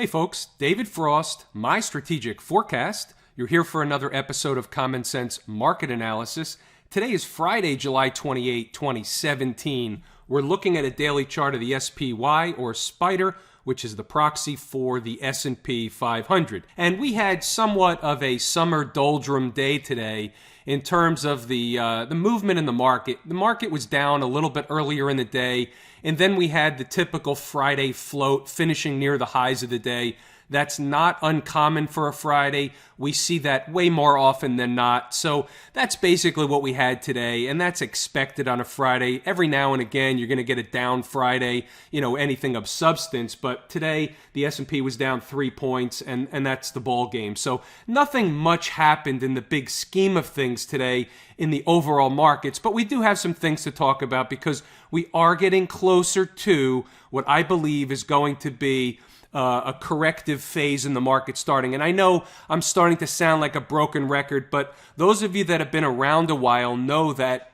Hey folks, David Frost, My Strategic Forecast. You're here for another episode of Common Sense Market Analysis. Today is Friday, July 28, 2017. We're looking at a daily chart of the SPY or SPDR, which is the proxy for the S&P 500. And we had somewhat of a summer doldrum day today in terms of the movement in the market. The market was down a little bit earlier in the day, and then we had the typical Friday float finishing near the highs of the day. That's not uncommon for a Friday. We see that way more often than not. So that's basically what we had today, and that's expected on a Friday. Every now and again, you're going to get a down Friday, anything of substance. But today, the S&P was down 3 points, and that's the ball game. So nothing much happened in the big scheme of things today in the overall markets. But we do have some things to talk about because we are getting closer to what I believe is going to be a corrective phase in the market starting. And I know I'm starting to sound like a broken record, but those of you that have been around a while know that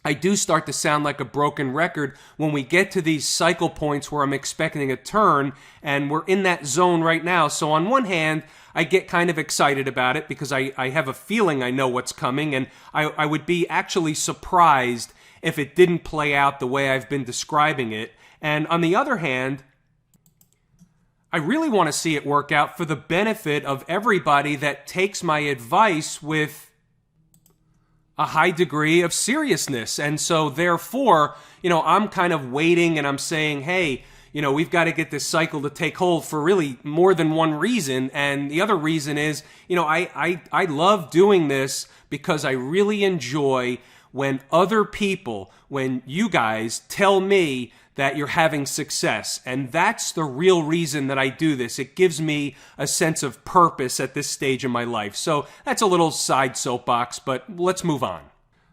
I do start to sound like a broken record when we get to these cycle points where I'm expecting a turn, and we're in that zone right now. So on one hand, I get kind of excited about it because I have a feeling I know what's coming, and I would be actually surprised if it didn't play out the way I've been describing it. And on the other hand, I really want to see it work out for the benefit of everybody that takes my advice with a high degree of seriousness. And so therefore, I'm kind of waiting and I'm saying, hey, we've got to get this cycle to take hold for really more than one reason. And the other reason is, I love doing this because I really enjoy when other people, when you guys tell me that you're having success. And that's the real reason that I do this. It gives me a sense of purpose at this stage in my life. So that's a little side soapbox, but let's move on.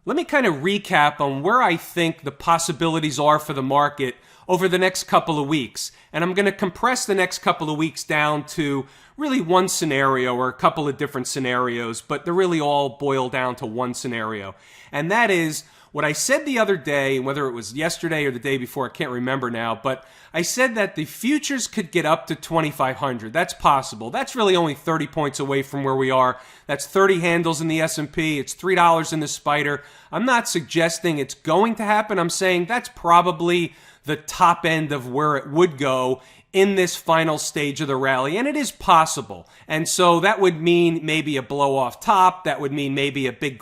Let me kind of recap on where I think the possibilities are for the market over the next couple of weeks. And I'm going to compress the next couple of weeks down to really one scenario or a couple of different scenarios, but they're really all boil down to one scenario. And that is what I said the other day, whether it was yesterday or the day before, I can't remember now, but I said that the futures could get up to 2,500. That's possible. That's really only 30 points away from where we are. That's 30 handles in the S&P. It's $3 in the SPDR. I'm not suggesting it's going to happen. I'm saying that's probably the top end of where it would go in this final stage of the rally, and it is possible. And so that would mean maybe a blow off top. That would mean maybe a big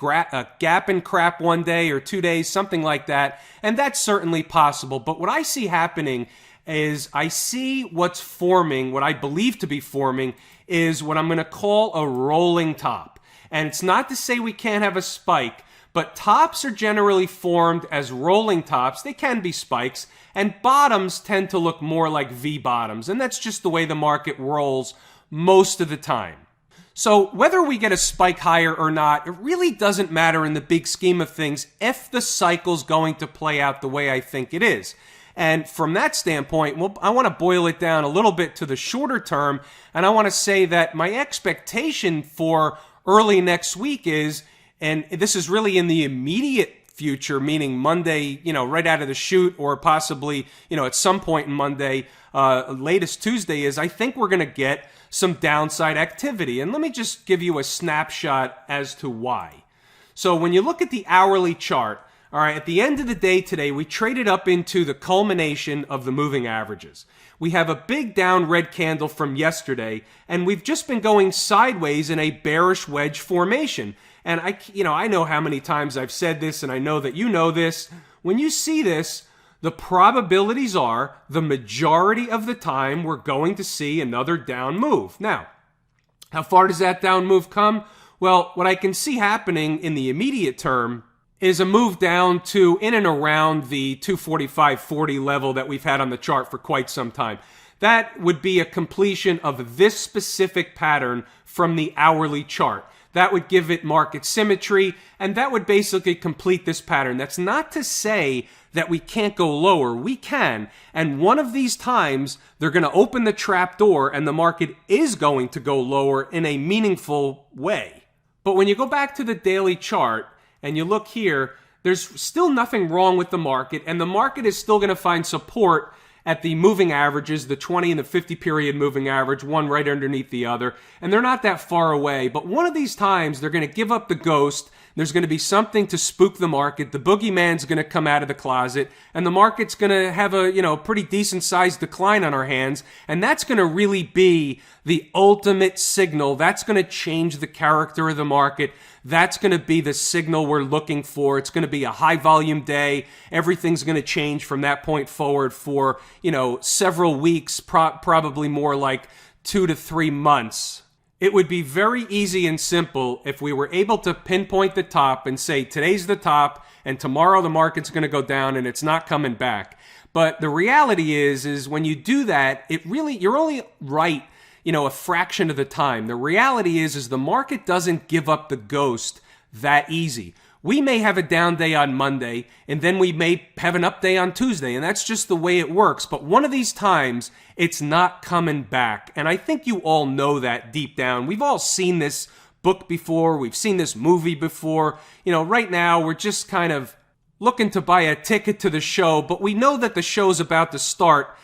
gap and crap one day or 2 days, something like that. And that's certainly possible. But what I see happening is I see what's forming, what I believe to be forming, is what I'm going to call a rolling top. And it's not to say we can't have a spike, but tops are generally formed as rolling tops. They can be spikes, and bottoms tend to look more like V-bottoms, and that's just the way the market rolls most of the time. So whether we get a spike higher or not, it really doesn't matter in the big scheme of things if the cycle's going to play out the way I think it is. And from that standpoint, I want to boil it down a little bit to the shorter term, and I want to say that my expectation for early next week is, and this is really in the immediate future, meaning Monday, right out of the chute, or possibly, at some point in Monday, latest Tuesday, is I think we're going to get some downside activity. And let me just give you a snapshot as to why. So when you look at the hourly chart, all right, at the end of the day today, we traded up into the culmination of the moving averages. We have a big down red candle from yesterday, and we've just been going sideways in a bearish wedge formation. And I know how many times I've said this, and I know that you know this. When you see this, the probabilities are the majority of the time we're going to see another down move. Now, how far does that down move come? Well, what I can see happening in the immediate term is a move down to in and around the 245.40 level that we've had on the chart for quite some time. That would be a completion of this specific pattern from the hourly chart. That would give it market symmetry, and that would basically complete this pattern. That's not to say that we can't go lower. We can, and one of these times, they're going to open the trap door, and the market is going to go lower in a meaningful way. But when you go back to the daily chart, and you look here, there's still nothing wrong with the market, and the market is still going to find support at the moving averages, the 20 and the 50 period moving average, one right underneath the other, and they're not that far away. But one of these times, they're going to give up the ghost. There's going to be something to spook the market. The boogeyman's going to come out of the closet, and the market's going to have a, pretty decent sized decline on our hands. And that's going to really be the ultimate signal. That's going to change the character of the market. That's going to be the signal we're looking for. It's going to be a high volume day. Everything's going to change from that point forward for, several weeks, probably more like 2 to 3 months. It would be very easy and simple if we were able to pinpoint the top and say today's the top and tomorrow the market's going to go down and it's not coming back. But the reality is when you do that, you're only right, a fraction of the time. The reality is the market doesn't give up the ghost that easy. We may have a down day on Monday, and then we may have an up day on Tuesday, and that's just the way it works. But one of these times, it's not coming back. And I think you all know that deep down. We've all seen this book before. We've seen this movie before. Right now, we're just kind of looking to buy a ticket to the show, but we know that the show's about to start,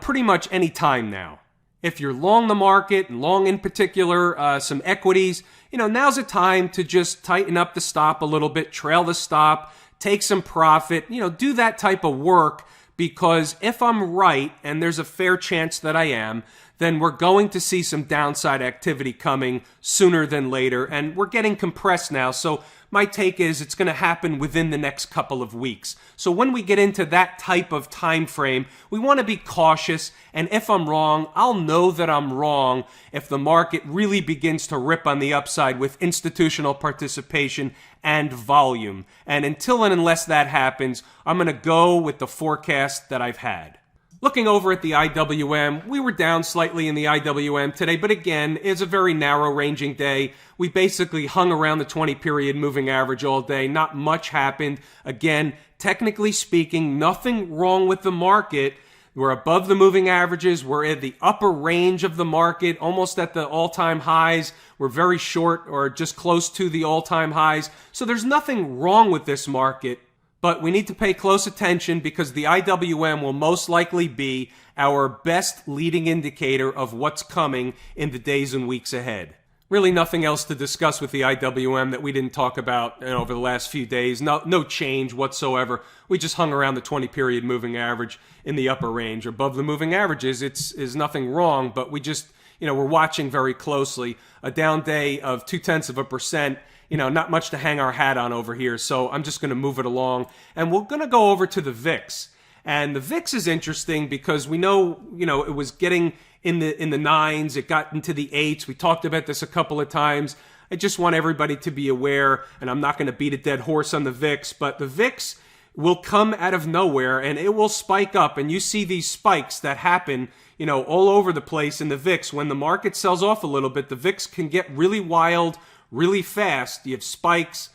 pretty much any time now. If you're long the market, and long in particular some equities, now's a time to just tighten up the stop a little bit, trail the stop, take some profit, do that type of work, because if I'm right, and there's a fair chance that I am, then we're going to see some downside activity coming sooner than later, and we're getting compressed now. So my take is it's going to happen within the next couple of weeks. So when we get into that type of time frame, we want to be cautious, and if I'm wrong, I'll know that I'm wrong if the market really begins to rip on the upside with institutional participation and volume. And until and unless that happens, I'm going to go with the forecast that I've had. Looking over at the IWM, we were down slightly in the IWM today, but again, it's a very narrow ranging day. We basically hung around the 20 period moving average all day. Not much happened. Again, technically speaking, nothing wrong with the market. We're above the moving averages. We're at the upper range of the market, almost at the all-time highs. We're very short or just close to the all-time highs. So there's nothing wrong with this market. But we need to pay close attention because the IWM will most likely be our best leading indicator of what's coming in the days and weeks ahead. Really nothing else to discuss with the IWM that we didn't talk about over the last few days. No change whatsoever. We just hung around the 20 period moving average in the upper range. Above the moving averages, is nothing wrong, but we just, we're watching very closely. A down day of 0.2%. Not much to hang our hat on over here, so I'm just going to move it along. And we're going to go over to the VIX. And the VIX is interesting because we know, it was getting in the 9s, it got into the 8s. We talked about this a couple of times. I just want everybody to be aware, and I'm not going to beat a dead horse on the VIX, but the VIX will come out of nowhere and it will spike up. And you see these spikes that happen, all over the place in the VIX. When the market sells off a little bit, the VIX can get really wild, really fast. You have spikes,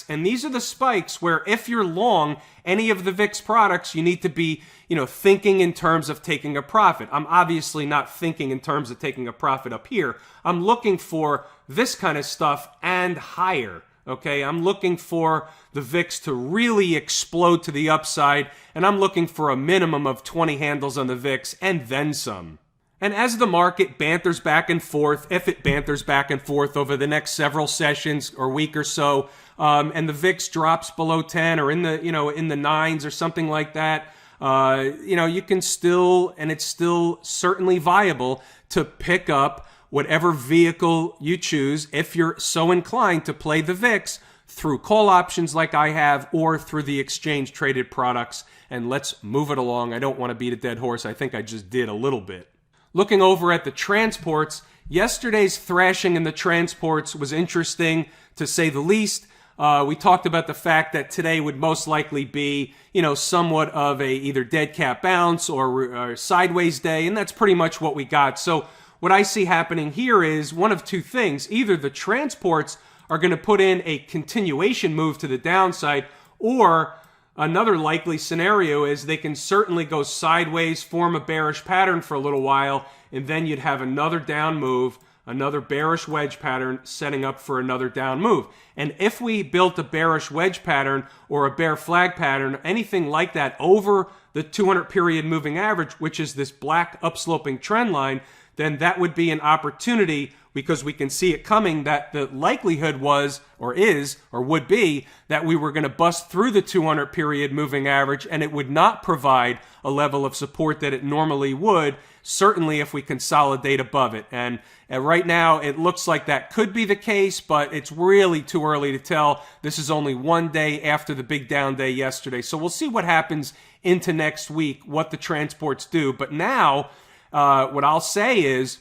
and these are the spikes where if you're long any of the VIX products, you need to be, thinking in terms of taking a profit. I'm obviously not thinking in terms of taking a profit up here. I'm looking for this kind of stuff and higher. Okay, I'm looking for the VIX to really explode to the upside, and I'm looking for a minimum of 20 handles on the VIX and then some. And as the market banters back and forth, if it banters back and forth over the next several sessions or week or so, and the VIX drops below 10 or in the 9s or something like that, you can still, and it's still certainly viable to pick up whatever vehicle you choose if you're so inclined to play the VIX through call options like I have or through the exchange traded products. And let's move it along. I don't want to beat a dead horse. I think I just did a little bit. Looking over at the transports, yesterday's thrashing in the transports was interesting, to say the least. We talked about the fact that today would most likely be, somewhat of a either dead cat bounce or sideways day, and that's pretty much what we got. So what I see happening here is one of two things. Either the transports are going to put in a continuation move to the downside, or another likely scenario is they can certainly go sideways, form a bearish pattern for a little while, and then you'd have another down move, another bearish wedge pattern setting up for another down move. And if we built a bearish wedge pattern or a bear flag pattern, anything like that over the 200 period moving average, which is this black upsloping trend line, then that would be an opportunity, because we can see it coming, that the likelihood was, or is, or would be, that we were going to bust through the 200 period moving average, and it would not provide a level of support that it normally would, certainly if we consolidate above it. And right now, it looks like that could be the case, but it's really too early to tell. This is only one day after the big down day yesterday. So we'll see what happens into next week, what the transports do. But now, what I'll say is,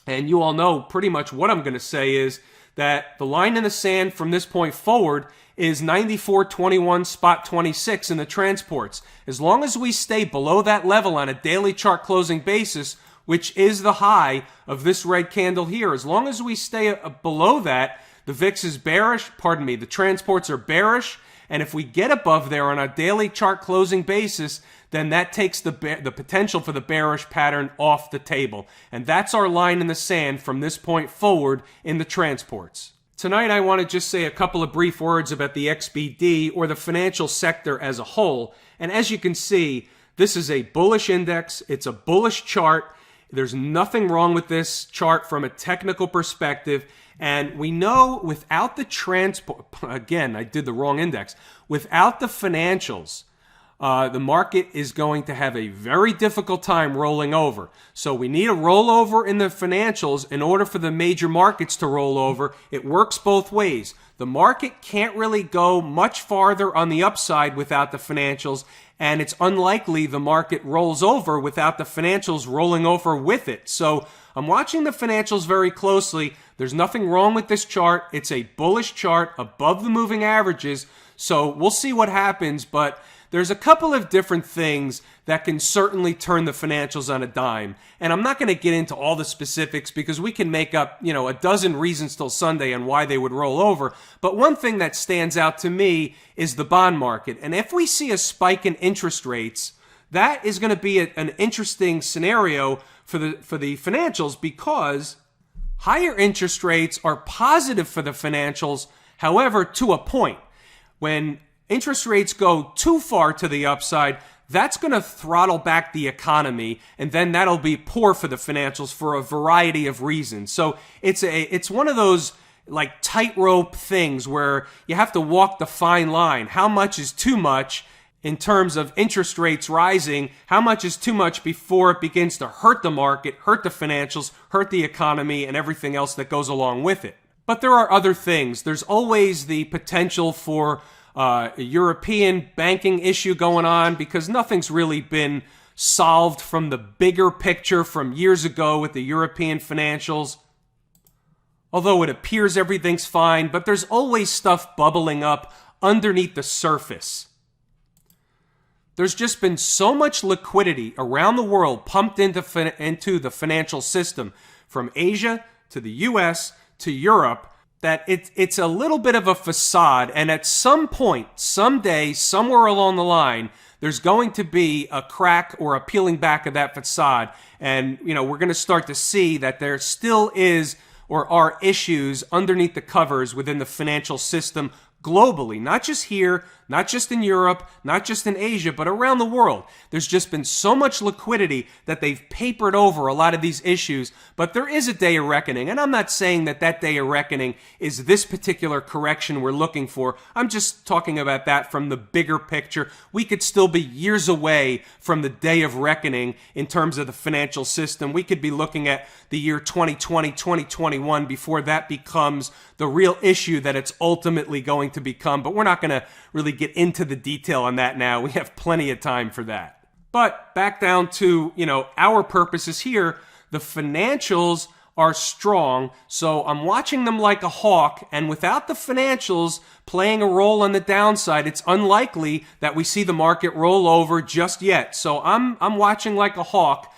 and you all know pretty much what I'm going to say, is that the line in the sand from this point forward is 94.21 spot 26 in the transports. As long as we stay below that level on a daily chart closing basis, which is the high of this red candle here, as long as we stay below that, the VIX is bearish, the transports are bearish, and if we get above there on a daily chart closing basis, then that takes the potential for the bearish pattern off the table. And that's our line in the sand from this point forward in the transports. Tonight, I want to just say a couple of brief words about the XBD, or the financial sector as a whole. And as you can see, this is a bullish index. It's a bullish chart. There's nothing wrong with this chart from a technical perspective. And we know without the transport, again, I did the wrong index, without the financials, the market is going to have a very difficult time rolling over. So we need a rollover in the financials in order for the major markets to roll over. It works both ways. The market can't really go much farther on the upside without the financials, and it's unlikely the market rolls over without the financials rolling over with it. So I'm watching the financials very closely. There's nothing wrong with this chart. It's a bullish chart above the moving averages. So we'll see what happens, but there's a couple of different things that can certainly turn the financials on a dime. And I'm not going to get into all the specifics because we can make up, a dozen reasons till Sunday on why they would roll over. But one thing that stands out to me is the bond market. And if we see a spike in interest rates, that is going to be an interesting scenario for the financials, because higher interest rates are positive for the financials, however, to a point. When interest rates go too far to the upside, that's going to throttle back the economy, and then that'll be poor for the financials for a variety of reasons. So it's one of those like tightrope things where you have to walk the fine line. How much is too much in terms of interest rates rising? How much is too much before it begins to hurt the market, hurt the financials, hurt the economy, and everything else that goes along with it? But there are other things. There's always the potential for a European banking issue going on, because nothing's really been solved from the bigger picture from years ago with the European financials. Although it appears everything's fine, but there's always stuff bubbling up underneath the surface. There's just been so much liquidity around the world pumped into the financial system, from Asia to the US to Europe, that it's a little bit of a facade, and at some point, someday, somewhere along the line, there's going to be a crack or a peeling back of that facade, and we're going to start to see that there still is or are issues underneath the covers within the financial system globally, not just here, not just in Europe, not just in Asia, but around the world. There's just been so much liquidity that they've papered over a lot of these issues, but there is a day of reckoning, and I'm not saying that day of reckoning is this particular correction we're looking for. I'm just talking about that from the bigger picture. We could still be years away from the day of reckoning in terms of the financial system. We could be looking at the year 2020, 2021 before that becomes the real issue that it's ultimately going to become, but we're not going to really get into the detail on that now. We have plenty of time for that. But back down to, our purposes here, the financials are strong, so I'm watching them like a hawk, and without the financials playing a role on the downside, it's unlikely that we see the market roll over just yet. So I'm watching like a hawk.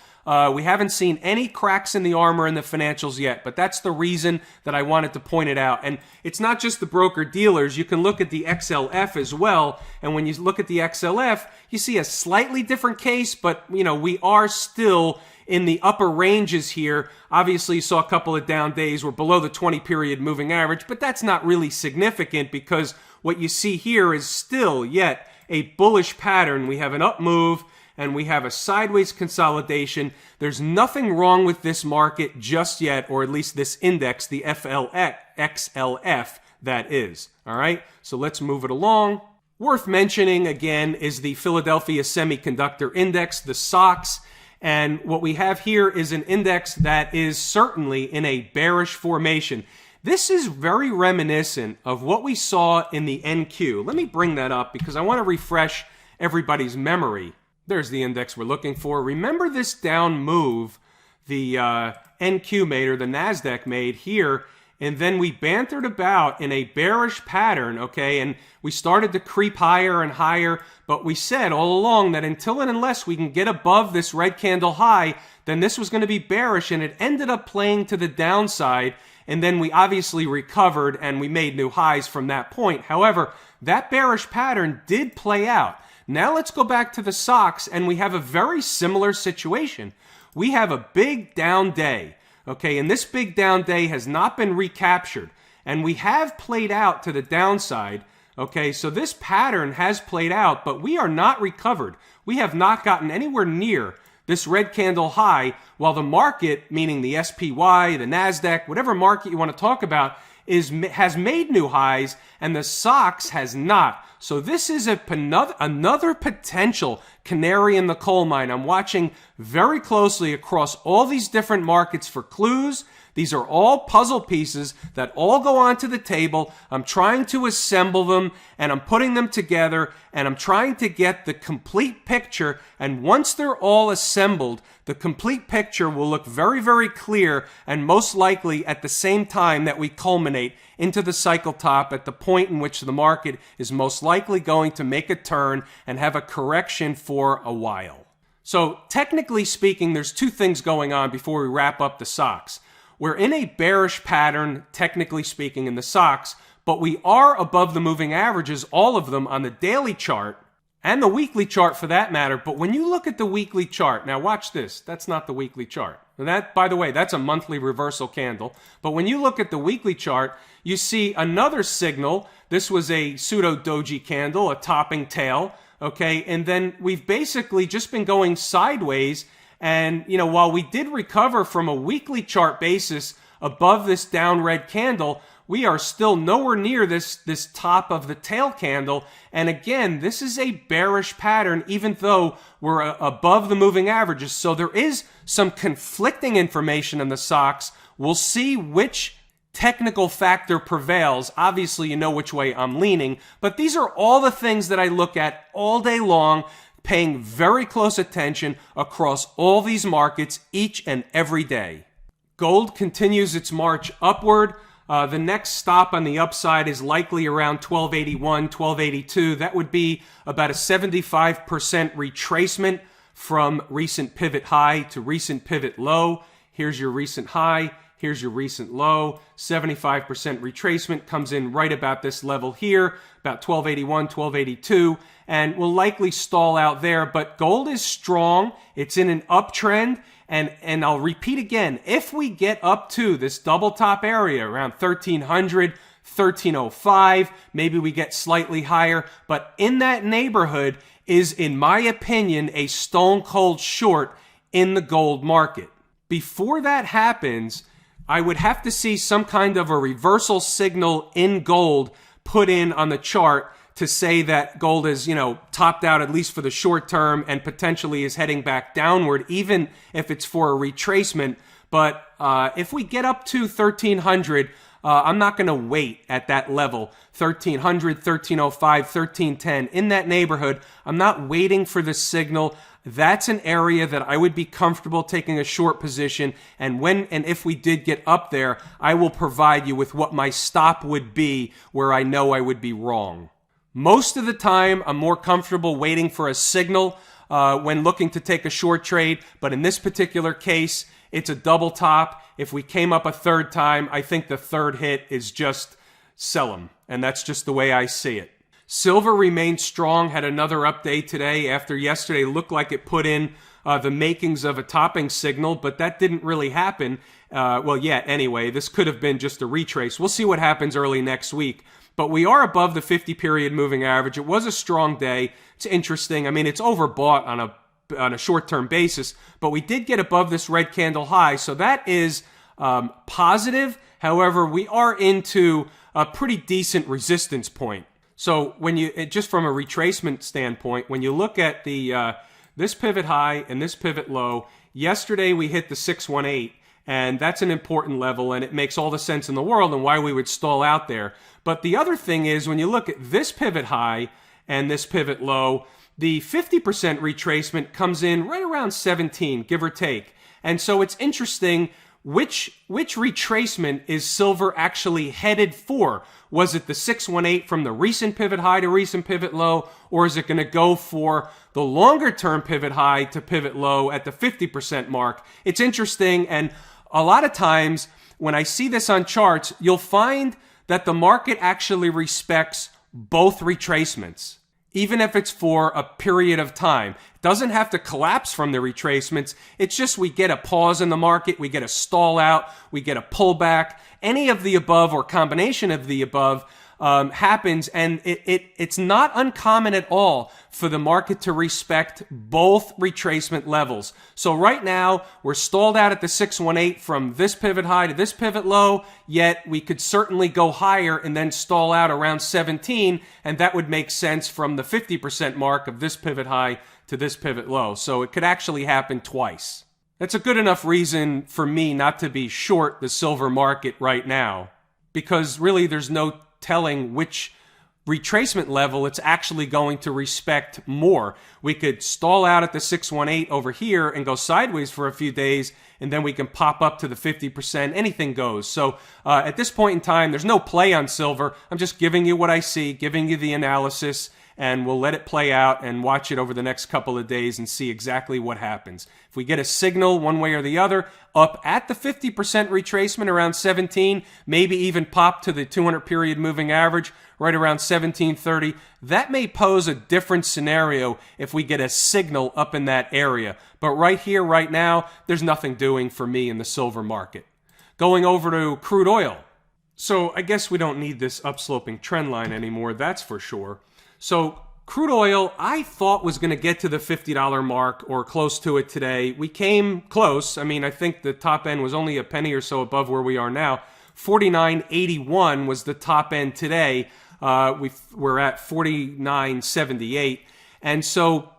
We haven't seen any cracks in the armor in the financials yet, but that's the reason that I wanted to point it out. And it's not just the broker-dealers. You can look at the XLF as well, and when you look at the XLF, you see a slightly different case, but, we are still in the upper ranges here. Obviously, you saw a couple of down days. We're below the 20-period moving average, but that's not really significant because what you see here is still yet a bullish pattern. We have an up move and we have a sideways consolidation. There's nothing wrong with this market just yet, or at least this index, the XLF, that is. All right, so let's move it along. Worth mentioning again is the Philadelphia Semiconductor Index, the SOX. And what we have here is an index that is certainly in a bearish formation. This is very reminiscent of what we saw in the NQ. Let me bring that up because I want to refresh everybody's memory. There's the index we're looking for. Remember this down move the NQ made, or the NASDAQ made here, and then we bantered about in a bearish pattern, okay, and we started to creep higher and higher, but we said all along that until and unless we can get above this red candle high, then this was going to be bearish, and it ended up playing to the downside, and then we obviously recovered and we made new highs from that point. However, that bearish pattern did play out. Now let's go back to the SOX, and we have a very similar situation. We have a big down day. Okay, and this big down day has not been recaptured, and we have played out to the downside. Okay, so this pattern has played out, but we are not recovered. We have not gotten anywhere near this red candle high, while the market, meaning the SPY, the NASDAQ, whatever market you want to talk about, has made new highs, and the SOX has not. So this is another potential canary in the coal mine. I'm watching very closely across all these different markets for clues. These are all puzzle pieces that all go onto the table. I'm trying to assemble them, and I'm putting them together, and I'm trying to get the complete picture. And once they're all assembled, the complete picture will look very, very clear, and most likely at the same time that we culminate into the cycle top at the point in which the market is most likely going to make a turn and have a correction for a while. So technically speaking, there's two things going on before we wrap up the SOX. We're in a bearish pattern, technically speaking, in the SOX, but we are above the moving averages, all of them, on the daily chart and the weekly chart for that matter. But when you look at the weekly chart, now watch this, that's not the weekly chart. That, by the way, that's a monthly reversal candle. But when you look at the weekly chart, you see another signal. This was a pseudo doji candle, a topping tail, okay? And then we've basically just been going sideways. And, you know, while we did recover from a weekly chart basis above this down red candle, we are still nowhere near this top of the tail candle. And again, this is a bearish pattern, even though we're above the moving averages. So there is some conflicting information in the SOX. We'll see which technical factor prevails. Obviously, you know which way I'm leaning, but these are all the things that I look at all day long, paying very close attention across all these markets each and every day. Gold continues its march upward. The next stop on the upside is likely around 1281, 1282. That would be about a 75% retracement from recent pivot high to recent pivot low. Here's your recent high. Here's your recent low. 75% retracement comes in right about this level here, about 1281, 1282, and will likely stall out there. But gold is strong. It's in an uptrend. And I'll repeat again, if we get up to this double top area around 1300, 1305, maybe we get slightly higher, but in that neighborhood is, in my opinion, a stone cold short in the gold market. Before that happens, I would have to see some kind of a reversal signal in gold put in on the chart to say that gold is, topped out at least for the short term and potentially is heading back downward, even if it's for a retracement. But if we get up to 1300, I'm not going to wait at that level. 1300, 1305, 1310, in that neighborhood. I'm not waiting for the signal. That's an area that I would be comfortable taking a short position. And when and if we did get up there, I will provide you with what my stop would be where I know I would be wrong. Most of the time, I'm more comfortable waiting for a signal when looking to take a short trade. But in this particular case, it's a double top. If we came up a third time, I think the third hit is just sell them. And that's just the way I see it. Silver remained strong, had another update today after yesterday looked like it put in the makings of a topping signal, but that didn't really happen. Yet anyway. This could have been just a retrace. We'll see what happens early next week. but we are above the 50-period moving average. It was a strong day. It's interesting. I mean, it's overbought on a short-term basis, but we did get above this red candle high, so that is positive. However, we are into a pretty decent resistance point. So when you, just from a retracement standpoint, when you look at the this pivot high and this pivot low, yesterday we hit the 618, and that's an important level, and it makes all the sense in the world and why we would stall out there. But the other thing is, when you look at this pivot high and this pivot low, the 50% retracement comes in right around 17, give or take. And so it's interesting, which retracement is silver actually headed for? Was it the 618 from the recent pivot high to recent pivot low, or is it going to go for the longer term pivot high to pivot low at the 50% mark? It's interesting, and a lot of times when I see this on charts, you'll find that the market actually respects both retracements, even if it's for a period of time. It doesn't have to collapse from the retracements. It's just we get a pause in the market, we get a stall out, we get a pullback. Any of the above or combination of the above happens, and it's not uncommon at all for the market to respect both retracement levels. So right now, we're stalled out at the 618 from this pivot high to this pivot low, yet we could certainly go higher and then stall out around 17, and that would make sense from the 50% mark of this pivot high to this pivot low. So it could actually happen twice. That's a good enough reason for me not to be short the silver market right now, because really there's no telling which retracement level it's actually going to respect more. We could stall out at the 618 over here and go sideways for a few days, and then we can pop up to the 50%. Anything goes. So at this point in time, there's no play on silver. I'm just giving you what I see, giving you the analysis, and we'll let it play out and watch it over the next couple of days and see exactly what happens. If we get a signal one way or the other up at the 50% retracement around 17, maybe even pop to the 200-period moving average right around 1730, that may pose a different scenario if we get a signal up in that area. But right here, right now, there's nothing doing for me in the silver market. Going over to crude oil. So I guess we don't need this upsloping trend line anymore, that's for sure. So crude oil, I thought was going to get to the $50 mark or close to it today. We came close. I mean, I think the top end was only a penny or so above where we are now. 49.81 was the top end today. We're at 49.78. And so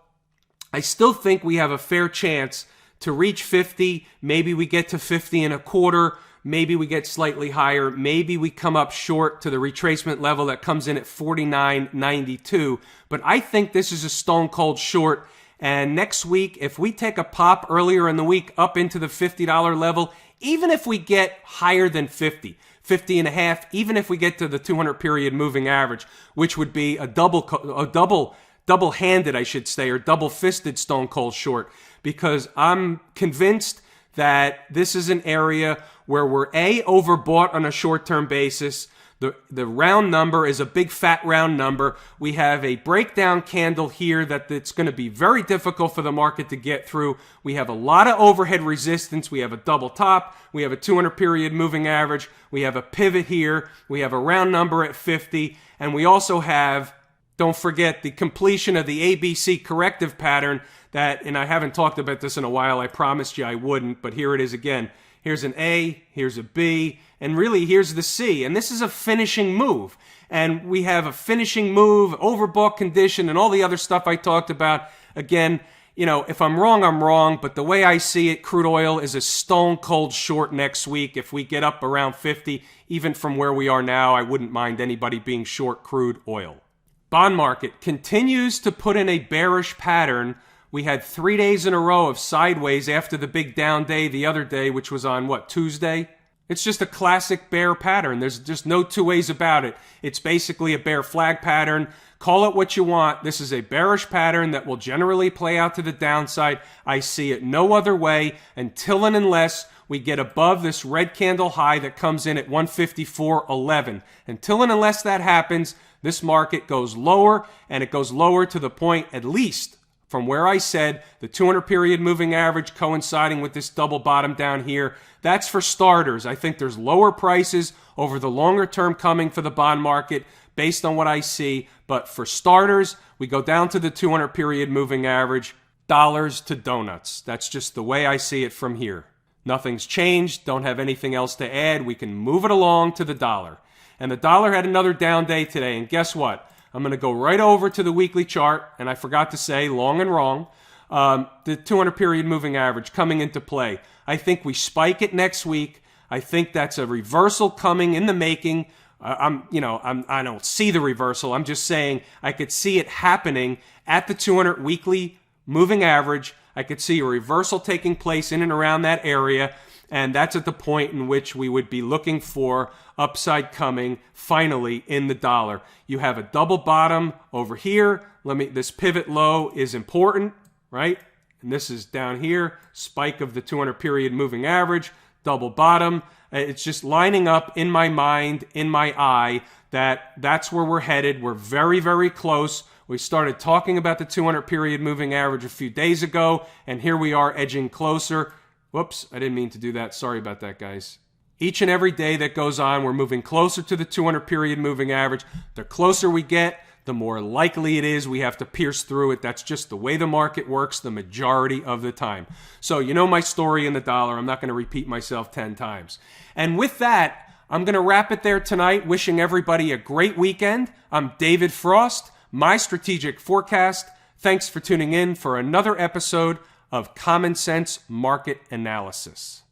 I still think we have a fair chance to reach 50. Maybe we get to 50 and a quarter. Maybe we get slightly higher. Maybe we come up short to the retracement level that comes in at 49.92. But I think this is a stone cold short. And next week, if we take a pop earlier in the week up into the $50 level, even if we get higher than 50, 50 and a half, even if we get to the 200-period moving average, which would be a double-handed, I should say, or double-fisted stone cold short, because I'm convinced that this is an area where we're overbought on a short-term basis. The round number is a big fat round number. We have a breakdown candle here that it's going to be very difficult for the market to get through. We have a lot of overhead resistance. We have a double top. We have a 200-period moving average. We have a pivot here. We have a round number at 50. And we also have, don't forget, the completion of the ABC corrective pattern that, and I haven't talked about this in a while. I promised you I wouldn't, but here it is again. Here's an A, here's a B, and really here's the C. And this is a finishing move. And we have a finishing move, overbought condition, and all the other stuff I talked about. Again, you know, if I'm wrong, I'm wrong. But the way I see it, crude oil is a stone cold short next week. If we get up around 50, even from where we are now, I wouldn't mind anybody being short crude oil. Bond market continues to put in a bearish pattern. We had 3 days in a row of sideways after the big down day the other day, which was on, Tuesday? It's just a classic bear pattern. There's just no two ways about it. It's basically a bear flag pattern. Call it what you want. This is a bearish pattern that will generally play out to the downside. I see it no other way until and unless we get above this red candle high that comes in at 154.11. Until and unless that happens, this market goes lower, and it goes lower to the point, at least from where I said, the 200-period moving average coinciding with this double bottom down here. That's for starters. I think there's lower prices over the longer term coming for the bond market based on what I see. But for starters, we go down to the 200 period moving average, dollars to donuts. That's just the way I see it from here. Nothing's changed. Don't have anything else to add. We can move it along to the dollar. And the dollar had another down day today. And guess what? I'm going to go right over to the weekly chart. And I forgot to say, long and wrong, the 200 period moving average coming into play. I think we spike it next week. I think that's a reversal coming in the making. I don't see the reversal. I'm just saying I could see it happening at the 200 weekly moving average. I could see a reversal taking place in and around that area, and that's at the point in which we would be looking for upside coming finally in the dollar. You have a double bottom over here. This pivot low is important, right? And this is down here, spike of the 200 period moving average, double bottom. It's just lining up in my mind, in my eye, that's where we're headed. We're very, very close. We started talking about the 200 period moving average a few days ago, and here we are edging closer. Whoops, I didn't mean to do that. Sorry about that, guys. Each and every day that goes on, we're moving closer to the 200 period moving average. The closer we get, the more likely it is we have to pierce through it. That's just the way the market works the majority of the time. So you know my story in the dollar. I'm not going to repeat myself 10 times. And with that, I'm going to wrap it there tonight, wishing everybody a great weekend. I'm David Frost, My Strategic Forecast. Thanks for tuning in for another episode of Common Sense Market Analysis.